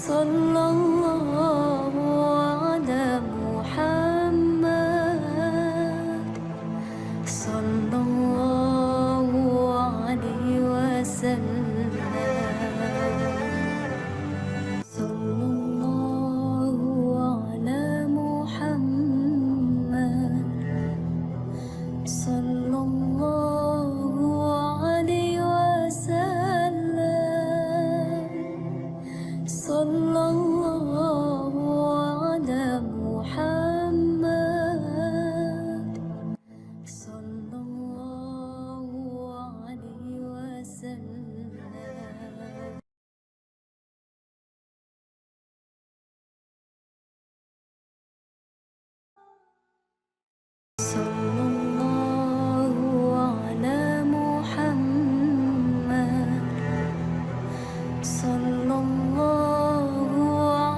Sallallahu ala Muhammad, sallallahu alaihi wasallam, sallallahu ala Muhammad, sallallahu alaihi wasallam, sallallahu ala Muhammad, sallallahu alaihi wasallam. Sallallahu ala Muhammad, sallallahu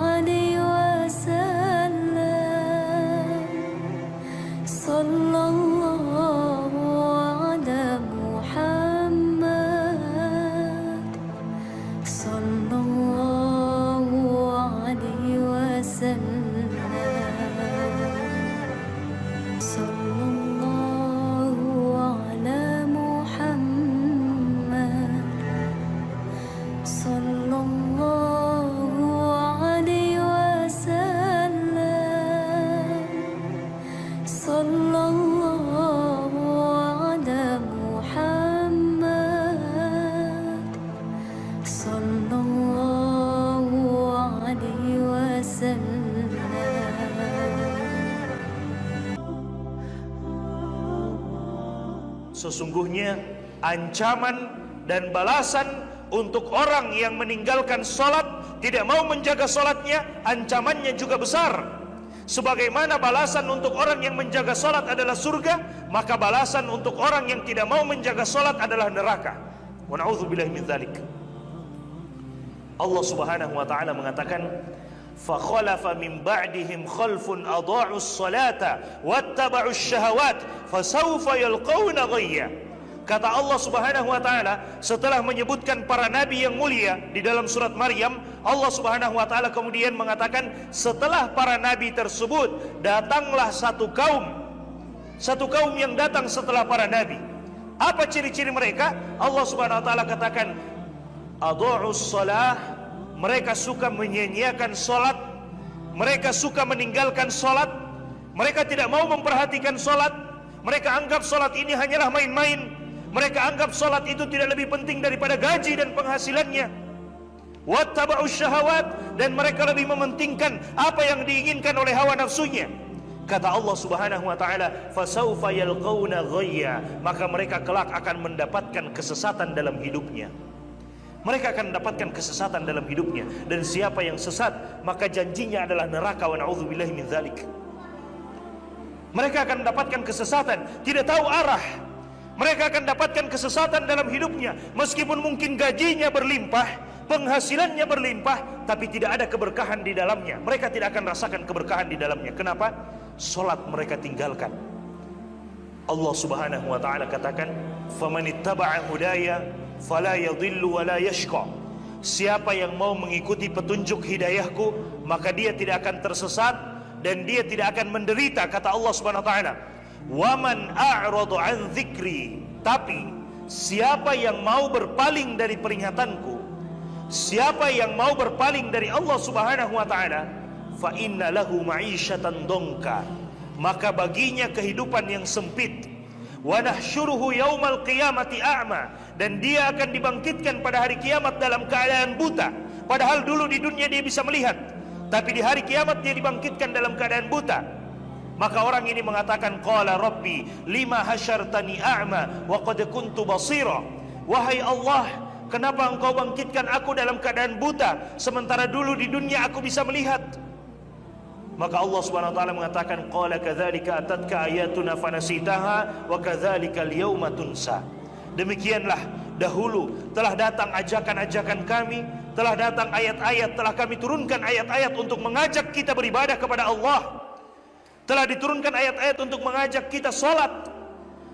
alaihi wasallam, sallallahu ala Muhammad, sallallahu alaihi wasallam, sallallahu ala Muhammad, sallallahu alaihi wasallam, sallallahu ala Muhammad, sallallahu alaihi wasallam. Sesungguhnya ancaman dan balasan untuk orang yang meninggalkan sholat, tidak mau menjaga sholatnya, ancamannya juga besar. Sebagaimana balasan untuk orang yang menjaga sholat adalah surga, maka balasan untuk orang yang tidak mau menjaga sholat adalah neraka. Wa na'udzubillahi min dzalik. Allah Subhanahu wa taala mengatakan, فَخَلَفَ مِنْ بَعْدِهِمْ خَلْفٌ أَضَاعُوا الصَّلَاةَ وَاتَّبَعُوا الشَّهَوَاتِ فَسَوْفَ يَلْقَوْنَ غَيًّا. Kata Allah Subhanahu wa taala setelah menyebutkan para nabi yang mulia di dalam surat Maryam, Allah Subhanahu wa taala kemudian mengatakan, setelah para nabi tersebut datanglah satu kaum yang datang setelah para nabi. Apa ciri-ciri mereka? Allah Subhanahu wa taala katakan, adha'us shalah, mereka suka menyia-nyiakan sholat, mereka suka meninggalkan sholat, mereka tidak mau memperhatikan sholat, mereka anggap sholat ini hanyalah main-main, mereka anggap sholat itu tidak lebih penting daripada gaji dan penghasilannya. Wattaba'us syahawat, dan mereka lebih mementingkan apa yang diinginkan oleh hawa nafsunya. Kata Allah Subhanahu wa taala, fasaufa yalqauna ghayya, maka mereka kelak akan mendapatkan kesesatan dalam hidupnya. Mereka akan mendapatkan kesesatan dalam hidupnya, dan siapa yang sesat maka janjinya adalah neraka. Wa na'udzubillahi min dzalik. Mereka akan mendapatkan kesesatan, tidak tahu arah. Mereka akan mendapatkan kesesatan dalam hidupnya, meskipun mungkin gajinya berlimpah, penghasilannya berlimpah, tapi tidak ada keberkahan di dalamnya. Mereka tidak akan rasakan keberkahan di dalamnya. Kenapa? Salat mereka tinggalkan. Allah Subhanahu wa taala katakan, "Famanittaba'a hudaya fala yadhillu wa la yashqa." Siapa yang mau mengikuti petunjuk hidayahku, maka dia tidak akan tersesat dan dia tidak akan menderita. Kata Allah Subhanahu wa taala, "Wa man a'rada 'an dzikri." Tapi siapa yang mau berpaling dari peringatanku, siapa yang mau berpaling dari Allah Subhanahu wa taala, fa inna lahu ma'isyatan dongka, maka baginya kehidupan yang sempit. Wa nahsyuruhu yaumal qiyamati a'ma, dan dia akan dibangkitkan pada hari kiamat dalam keadaan buta. Padahal dulu di dunia dia bisa melihat, tapi di hari kiamat dia dibangkitkan dalam keadaan buta. Maka orang ini mengatakan, qala rabbi lima hasyartani a'ma wa qad kuntu basira. Wahai Allah, kenapa engkau bangkitkan aku dalam keadaan buta, sementara dulu di dunia aku bisa melihat? Maka Allah Subhanahu wa taala mengatakan, qala kadzalika atatka ayatuna fanasitaha wa kadzalika al-yauma tunsa. Demikianlah dahulu telah datang ajakan-ajakan kami, telah datang ayat-ayat, telah kami turunkan ayat-ayat untuk mengajak kita beribadah kepada Allah. Telah diturunkan ayat-ayat untuk mengajak kita salat.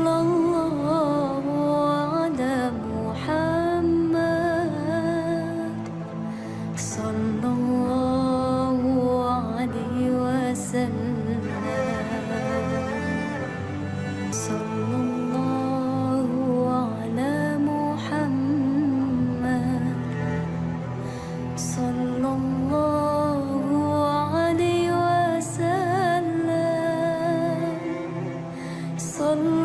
sallallahu ala Muhammad, sallallahu alaihi wasallam, sallallahu ala Muhammad, sallallahu alaihi wasallam, sallallahu